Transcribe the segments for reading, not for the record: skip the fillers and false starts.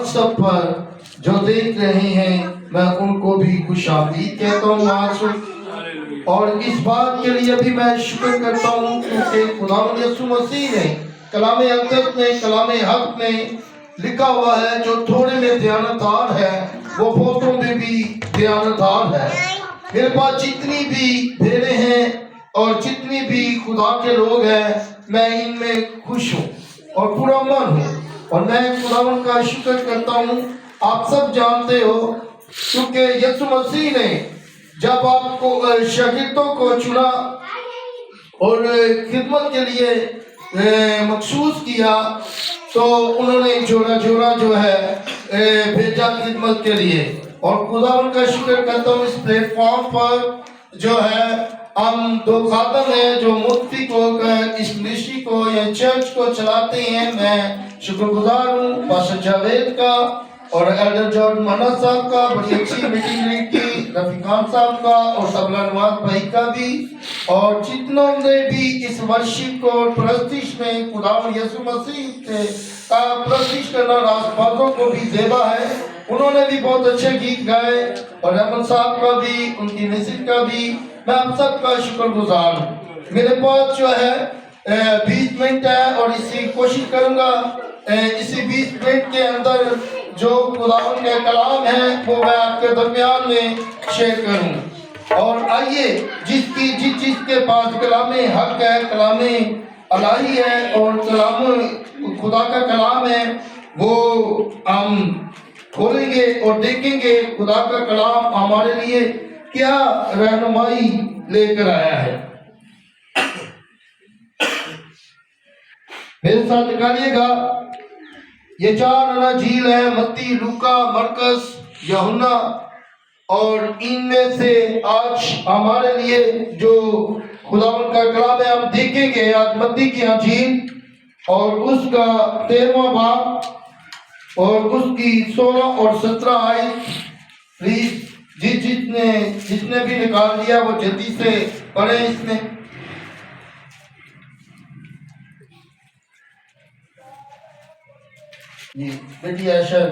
सब पर जो देख रहे हैं मैं उनको भी खुशामदीद कहता हूँ आज। और इस बात के लिए भी मैं शुक्र करता हूँ क्योंकि खुदावंद यीशु मसीह ने कलाम अक़दस में, कलाम हक में लिखा हुआ है जो थोड़े में दयानतदार है वो बहुतों में भी दयानतदार है। मेरे पास जितनी भी भेड़ें हैं और जितनी भी खुदा के लोग हैं मैं इनमें खुश हूँ और पुरअमन हूँ और मैं खुदावंद का शुक्र करता हूँ। आप सब जानते हो क्योंकि यीशु मसीह ने जब आपको शागिर्दों को चुना और खिदमत के लिए मखसूस किया तो उन्होंने जोड़ा जोड़ा जो है भेजा खिदमत के लिए। और खुदावंद का शुक्र करता हूँ इस प्लेटफॉर्म पर जो है हम दो खातम हैं जो मुफ्ती को इस मिनिस्ट्री को या चर्च को चलाते हैं। मैं शुक्रगुजार हूँ पास्टर जावेद का और एल्डर जॉर्ज मन्ना साहब का, बड़ी अच्छी मीटिंग लीड की रफी खान साहब का और तबला नवाज भाई का भी, और जितनों ने भी इस वर्शिप को प्रस्तिश में खुदावंद यीशु मसीह से प्रस्तिश करना रासबाजों को भी देवा है। उन्होंने भी बहुत अच्छे गीत गाए और रहमान साहब का भी, उनकी नसीब का भी मैं आप सबका शुक्रगुजार हूँ। मेरे पास जो है 20 मिनट है और इसी कोशिश करूंगा इसी 20 मिनट के अंदर जो खुदावंद का कलाम है वो मैं आपके दरमियान में शेयर करूं। और आइए जिस चीज के पास कलाम हक है, कलाम अलाही है और कलाम खुदा का कलाम है वो हम खोलेंगे और देखेंगे खुदा का कलाम हमारे लिए क्या रहनुमाई लेकर आया है। मेरे साथ निकालिएगा ये 4 अनाजील है, मत्ती, लूका, मरकस, यूहन्ना, और इनमें से आज हमारे लिए जो खुदावंद का कलाम है हम देखेंगे आज मत्ती की अंजील और उसका 13वां बाब और उसकी 16 और 17 आयत। प्लीज जिसने भी निकाल लिया वो जल्दी से पढ़े इसमें। जी बेटी आयशा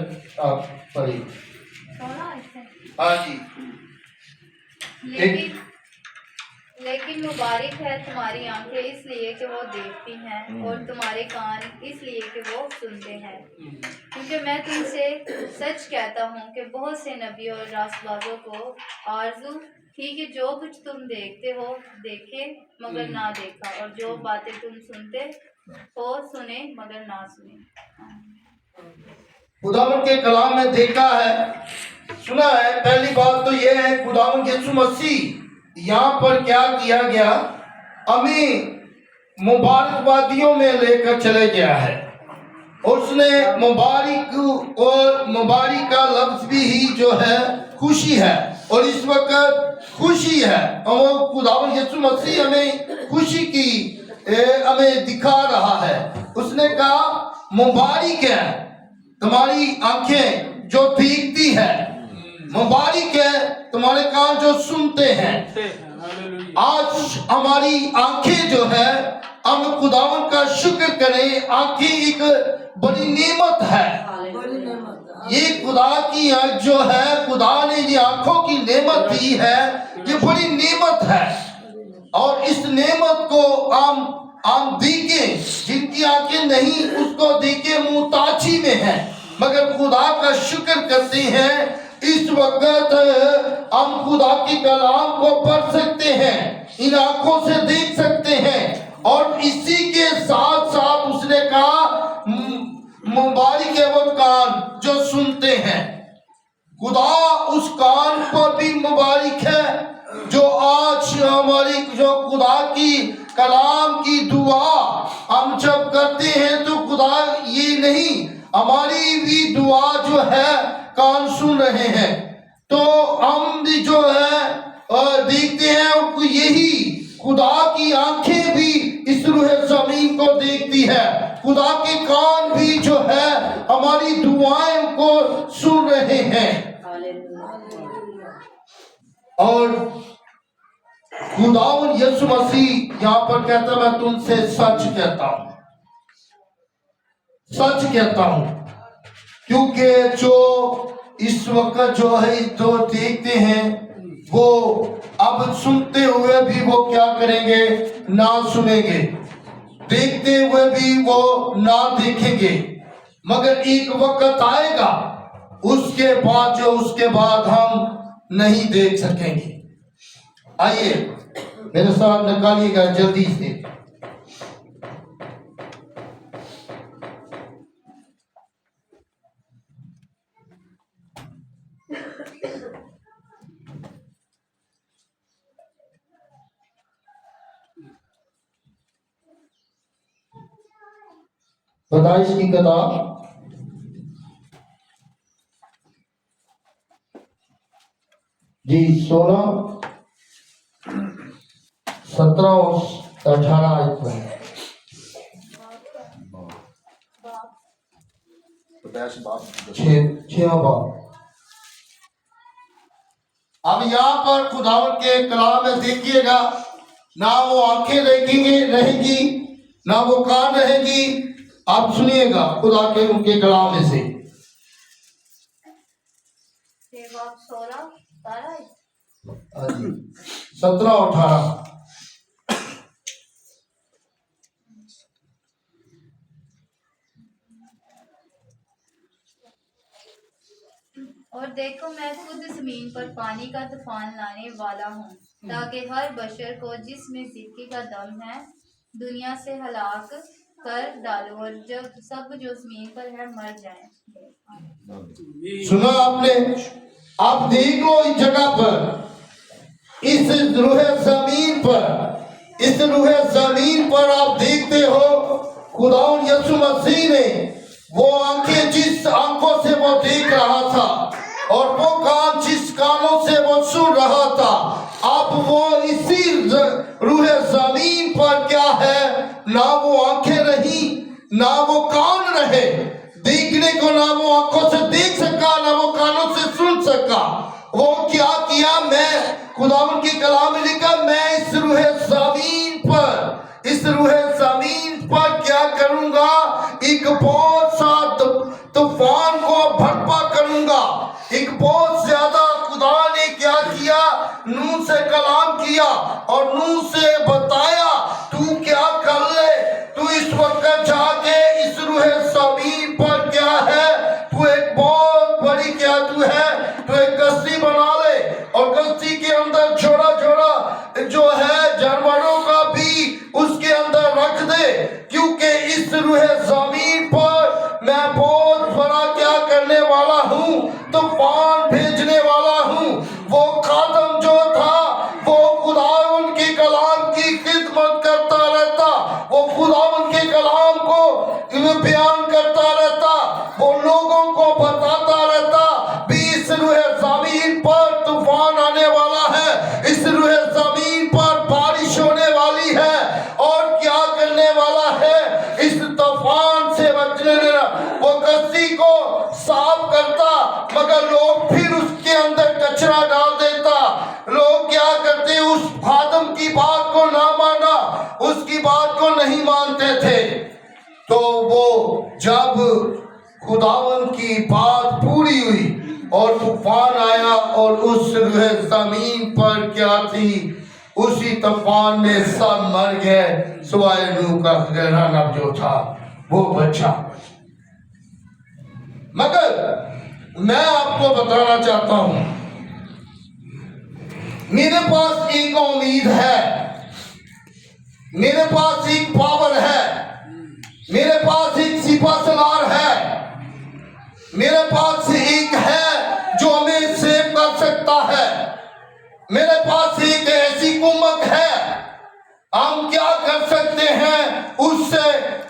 आप पढ़िए। हाँ जी। लेकिन मुबारक है तुम्हारी आंखें इसलिए कि वो देखती हैं और तुम्हारे कान इसलिए कि वो सुनते हैं, क्योंकि मैं तुमसे सच कहता हूँ कि बहुत से नबी और रासबाजों को आरज़ू थी कि जो कुछ तुम देखते हो देखे मगर ना देखा, और जो बातें तुम सुनते हो सुने मगर ना सुने। खुदावंद के कलाम में देखा है, सुना है। पहली बात तो यह है खुदावंद यीशु मसीह यहाँ पर क्या किया गया, हमें मुबारकबादियों में लेकर चले गया है। उसने मुबारक और मुबारक का लफ्ज भी ही जो है खुशी है और इस वक्त खुशी है और खुदावंद यीशु मसीह हमें खुशी की हमें दिखा रहा है। उसने कहा मुबारक है तुम्हारी आंखें जो देखती है, मुबारक है तुम्हारे कान जो सुनते हैं। आज हमारी आंखें जो है हम खुदावंद का शुक्र करें। आंखें एक बड़ी नेमत है, ये खुदा की आंख जो है, खुदा ने ये आंखों की नेमत दी है, ये बड़ी नेमत है। और इस नेमत को हम देखें, जिनकी आंखें नहीं उसको देखे मुहताजी में है, मगर खुदा का शुक्र करते हैं इस वक्त हम खुदा की कलाम को पढ़ सकते हैं, इन आंखों से देख सकते हैं। और इसी के साथ साथ उसने कहा मुबारक है वो कान जो सुनते हैं। खुदा उस कान पर भी मुबारक है जो आज हमारी जो खुदा की कलाम की दुआ हम जब करते हैं तो खुदा ये नहीं हमारी भी दुआ जो है कान सुन रहे हैं। तो हम भी जो है देखते हैं और यही खुदा की आंखें भी इस रूह जमीन को देखती है, खुदा के कान भी जो है हमारी दुआएं को सुन रहे हैं। और खुदावंद यीशु मसीह यहाँ पर कहता मैं तुमसे सच कहता हूँ, सच कहता हूँ क्योंकि जो इस वक्त जो है जो देखते हैं वो अब सुनते हुए भी वो क्या करेंगे, ना सुनेंगे, देखते हुए भी वो ना देखेंगे, मगर एक वक्त आएगा उसके बाद हम नहीं देख सकेंगे। आइए मेरे साथ निकालिएगा जल्दी से। पैदाइश की किताब जी 16, 17 और 18 आयत में। छह बाब। अब यहाँ पर खुदावन के कलाम में देखिएगा, ना वो आंखें रहेंगी, ना वो कान रहेगी। आप सुनिएगा खुदा के उनके कलाम में से। 17 और 18। और देखो मैं खुद जमीन पर पानी का तूफान लाने वाला हूँ, ताकि हर बशर को जिसमें जिंदगी का दम है दुनिया से हलाक कर डालो, और जब सब जो जमीन पर है मर जाए। सुना आपने? आप देख लो इस जगह पर, इस रूहे जमीन पर आप देखते हो खुदावन यीशु मसीह ने वो आंखें जिस आंखों से वो देख रहा था और वो कान जिस कानों से वो सुन रहा था, अब वो इसी रूहे जमीन पर क्या है, ना वो आंखें रही, ना वो कान रहे देखने को, ना वो आंखों से देख सका, ना वो कानों से सुन सका। वो क्या किया, मैं खुदावन की कलाम में लिखा, मैं इस रूहे जमीन पर क्या करूंगा, एक बहुत सा तूफान को भरपा करूंगा। एक बहुत ज्यादा खुदा ने क्या किया, नूह से कलाम किया और नूह से बताया तू क्या कर ले, तू इस वक्त जाके इस रूहे जमीन पर क्या है, तू एक बहुत बड़ी क्या तू है, तू एक कश्ती बना ले और कश्ती के अंदर जोड़ा जो है जानवरों का भी उसके अंदर रख दे, क्योंकि इस रूहे जमीन पर मैं बहुत बड़ा क्या करने वाला हूँ, तूफान भेजने वाला हूँ। वो खादम जो था वो खुदावन के कलाम की खिदमत करता रहता, वो खुदावन के कलाम को बयान करता रहता, वो लोगों को बताता रहता भी इस रूहे जमीन पर तूफान आने वाला है, इस रूहे जमीन पर बारिश होने वाली है और क्या करने वाला है, इस तूफान से बचने देना। वो कश्ती को साफ करता मगर लोग फिर उसके अंदर कचरा डाल देता। लोग क्या करते, उस खादम की बात को ना माना, उसकी बात को नहीं मानते थे। तो वो जब खुदावन की बात पूरी हुई और तूफान आया और उस जमीन पर क्या थी, उसी तूफान में सब मर गए, सिवाय नूह का घराना जो था वो बचा। मगर मैं आपको बताना चाहता हूं, मेरे पास एक उम्मीद है, मेरे पास एक पावर है, मेरे पास एक सिपहसालार है, मेरे पास एक है जो हमें सेव कर सकता है, मेरे पास एक ऐसी कुमक है। हम क्या कर सकते हैं उससे,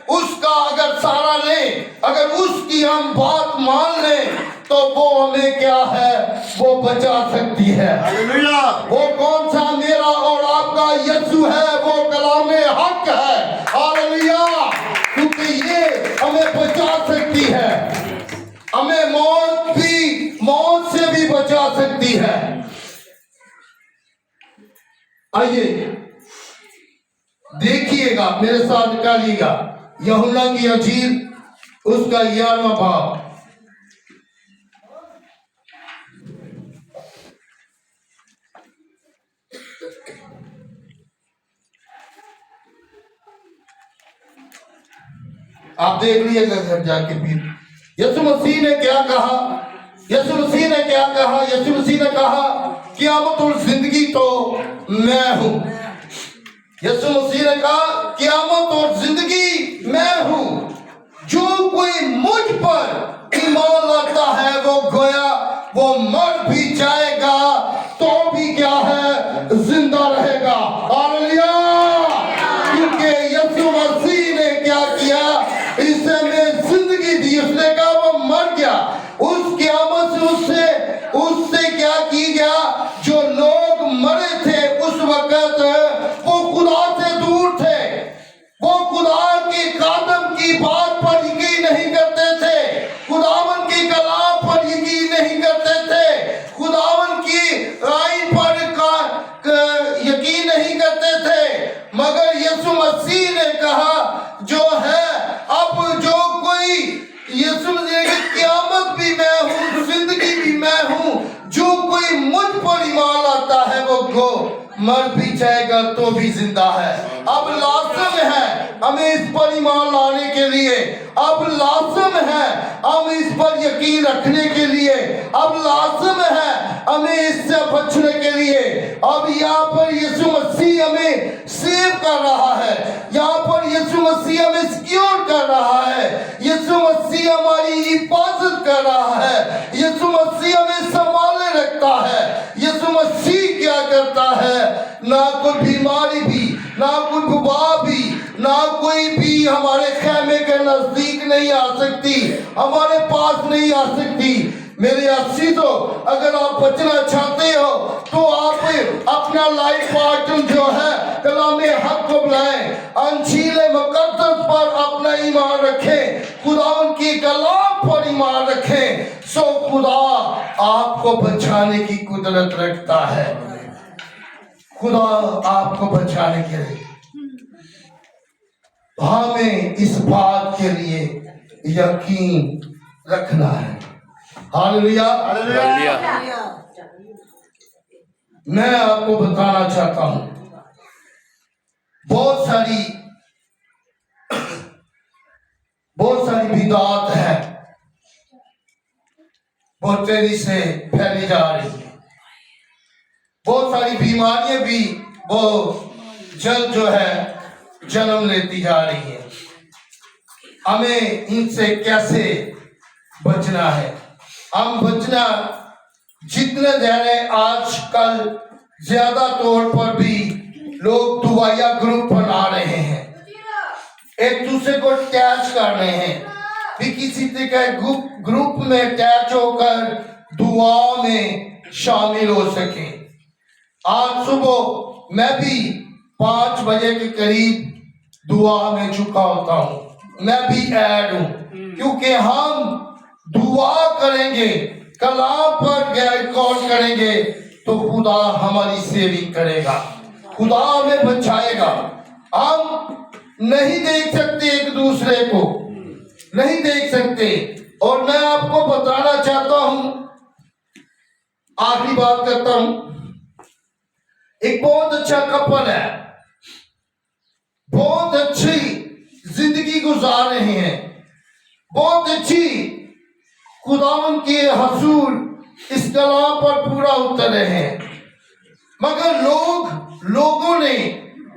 उसका अगर सहारा लें, अगर उसकी हम बात मान लें तो वो हमें क्या है, वो बचा सकती है। हालेलुया। वो कौन सा, मेरा और आपका यीशु है, वो कलामे हक है। हालेलुया। क्योंकि ये हमें बचा सकती है, हमें मौत से भी बचा सकती है। आइए देखिएगा, मेरे साथ निकालिएगा यूहन्ना की इंजील उसका 11वां बाब। आप देख लीजिएगा घर जाके फिर यीशु मसीह ने क्या कहा। यीशु मसीह ने क्या कहा? यीशु मसीह ने कहा क़यामत और जिंदगी तो मैं हूं। यीशु मसीह ने कहा क़यामत और जिंदगी मैं हूं। जो कोई मुझ पर ईमान लाता है वो गोया वो मर भी जाएगा तो भी क्या है, जिंदा रहेगा। हालेलुया। क्योंकि यीशु मसीह ने क्या किया, इसे हमें जिंदगी दी। उसने कहा वो मर गया, उस क़यामत से उससे क्या की गया, जो लोग मरे थे उस वक्त वो खुदा से दूर थे, वो खुदा के कदम की बात पर यकीन नहीं करते थे, खुदावन की कलाम पर यकीन नहीं करते थे, खुदावन की आईन पर यकीन नहीं करते थे। मगर यीशु मसीह ने कहा जो है, अब जो कोई यीशु मसीह की क़यामत भी मैं हूँ, जिंदगी भी मैं हूँ, जो कोई मुझ पर ईमान लाता है वो गो मर भी जाएगा तो भी जिंदा है। अब लाज़िम है हमें इस पर ईमान लाने के लिए, अब लाज़िम है हम इस पर यकीन रखने के लिए, अब लाज़िम है हमें इससे बचने के लिए। अब यहाँ पर यीशु मसीह हमें सेव कर रहा है, यहाँ पर यीशु मसीह हमें सिक्योर कर रहा है, यीशु मसीह हमारी हिफाजत कर रहा है, यीशु मसीह हमें संभाले रखता है। यीशु मसीह क्या करता है, ना कोई बीमारी भी, ना कोई वबा भी, ना कोई भी हमारे खेमे के नजदीक नहीं आ सकती, हमारे पास नहीं आ सकती। मेरे अजीजों, अगर आप बचना चाहते हो तो आप अपना लाइफ पार्टनर जो है कलामे हक को बुलाएं, अंजीले मुकद्दस पर अपना ईमान रखें, खुदावन की कलाम पर ईमान रखें, सो खुदा आपको बचाने की कुदरत रखता है। खुदा आपको बचाने के लिए हमें इस बात के लिए यकीन रखना है। हालेलुया। मैं आपको बताना चाहता हूं, बहुत सारी बिदात है, बहुत तेजी से फैली जा रही है। बहुत सारी बीमारियां भी वो जल्द जो है जन्म लेती जा रही है। हमें इनसे कैसे बचना है? हम बचना जितने ज्यादा, आजकल ज्यादा तौर पर भी लोग दुआया ग्रुप बना रहे हैं, एक दूसरे को अटैच कर रहे हैं, भी किसी तरह ग्रुप में अटैच होकर दुआ में शामिल हो सके। आज सुबह मैं भी 5 बजे के करीब दुआ में चुका होता हूँ, मैं भी ऐड हूँ, क्योंकि हम दुआ करेंगे, कलाम पर गौर करेंगे तो खुदा हमारी सेविंग करेगा, खुदा हमें बचाएगा। हम नहीं देख सकते, एक दूसरे को नहीं देख सकते। और मैं आपको बताना चाहता हूं, आखिरी बात करता हूं, एक बहुत अच्छा कपल है, बहुत अच्छी जिंदगी गुजार रहे हैं, बहुत अच्छी खुदावन के हसूल इस कलाम पर पूरा उतर रहे हैं, मगर लोगों ने,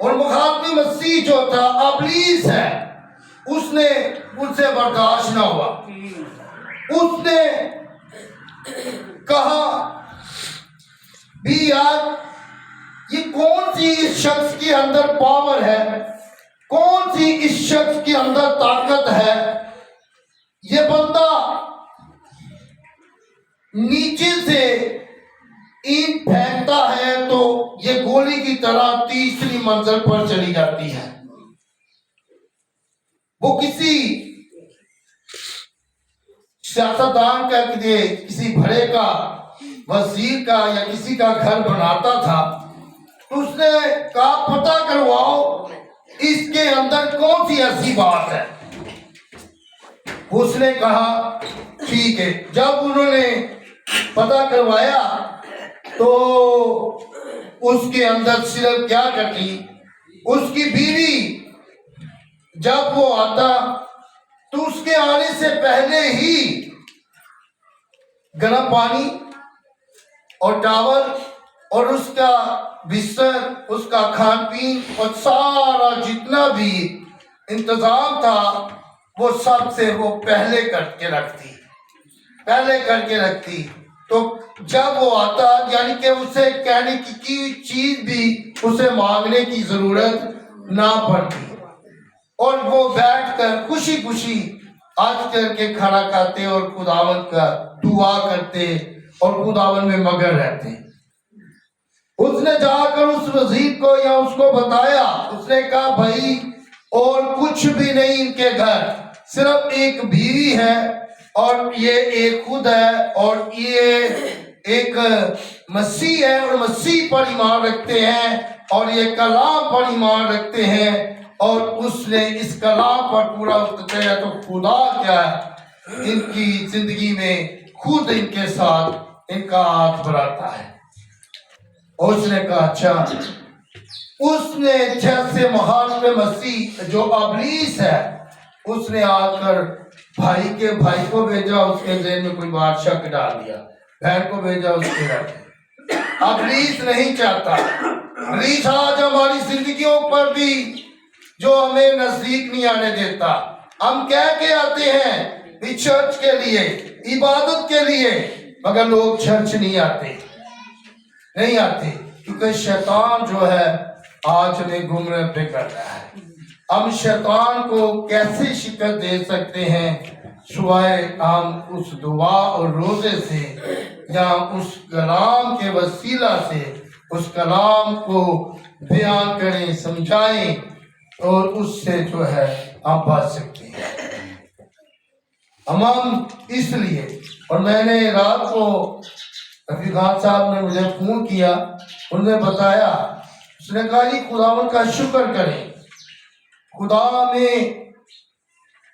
और मुखातिब मसीह जो था अबलीस है, उसने उनसे बर्दाश्त ना हुआ। उसने कहा भी यार, ये कौन सी इस शख्स के अंदर पावर है, कौन सी इस शख्स के अंदर ताकत है, ये बंदा नीचे से ईंट फेंकता है तो ये गोली की तरह तीसरी मंजिल पर चली जाती है। वो किसी सियासतदान का, किसी बड़े का, वजीर का या किसी का घर बनाता था, तो उसने कहा पता करवाओ इसके अंदर कौन सी ऐसी बात है। उसने कहा ठीक है। जब उन्होंने पता करवाया तो उसके अंदर सिर्फ क्या करती, उसकी बीवी जब वो आता तो उसके आने से पहले ही गर्म पानी और टावल और उसका बिस्तर, उसका खान पीन और सारा जितना भी इंतजाम था वो सबसे वो पहले करके रखती। तो जब वो आता यानी कि उसे कहने की चीज भी उसे मांगने की जरूरत ना पड़ती और वो बैठकर खुशी खुशी आज करके खाना खाते और खुदावन का दुआ करते और खुदावन में मगन रहते। उसने जाकर उस वजीर को या उसको बताया, उसने कहा भाई और कुछ भी नहीं इनके घर, सिर्फ एक बीवी है और ये एक खुद है और ये एक मसीह है और मसीह पर ईमान रखते हैं और ये कलाम पर ईमान रखते हैं और उसने इस कलाम पर पूरा उतरते हैं। तो खुदा क्या है इनकी जिंदगी में खुद इनके साथ इनका हाथ बढ़ाता है। और उसने कहा अच्छा, उसने जैसे महान में मसीह जो अबलीस है उसने आकर भाई को भेजा, उसके जेल में कोई बात शक डाल दिया, बहन को भेजा उसके रखे। अबलीस नहीं चाहता, अबलीस आज हमारी जिंदगियों पर भी जो हमें नजदीक नहीं आने देता। हम कह के आते हैं चर्च के लिए, इबादत के लिए, मगर लोग चर्च नहीं आते क्योंकि शैतान जो है आज हमें गुमराह पे कर रहा है। हम शैतान को कैसे शिकस्त दे सकते हैं सुवाए हम उस दुआ और रोजे से या उस कलाम के वसीला से उस कलाम को बयान करें, समझाएं और उससे जो है हम बच सकते हैं। हम इसलिए, और मैंने रात को रफी खान साहब ने मुझे फोन किया, उन्होंने बताया, उसने कहा जी खुदावन का शुक्र करें, खुदा में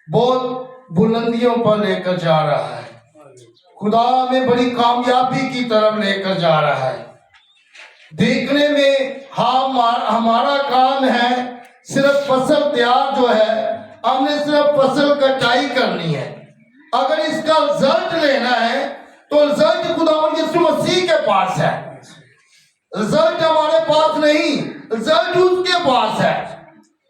बहुत बुलंदियों पर लेकर जा रहा है, खुदा में बड़ी कामयाबी की तरफ लेकर जा रहा है। देखने में हमारा काम है सिर्फ फसल तैयार जो है, हमने सिर्फ फसल कटाई करनी है। अगर इसका रिजल्ट लेना है तो रिजल्ट खुदावंद यीशु मसीह के पास है, रिजल्ट हमारे पास नहीं, रिजल्ट उसके पास है।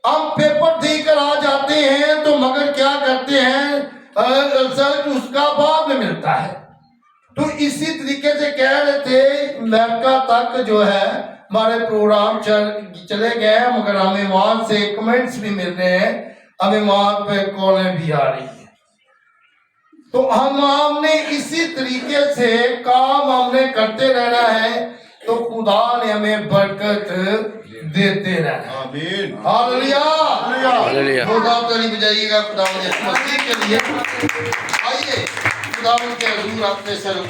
हम पेपर देकर आ जाते हैं तो मगर क्या करते हैं, रिजल्ट उसका बाद में मिलता है। तो इसी तरीके से कह रहे थे अमेरिका तक जो है हमारे प्रोग्राम चले गए, मगर हमें वहां से कमेंट्स भी मिल रहे हैं, हमें वहां पे कॉलें भी आ रही है। तो हमने इसी तरीके से काम हमने करते रहना है तो खुदा ने हमें बरकत देते रहना। आमीन। हालेलुया। हालेलुया। ताली बजाइएगा खुदा के लिए। आइए खुदा के हजूर अपने सर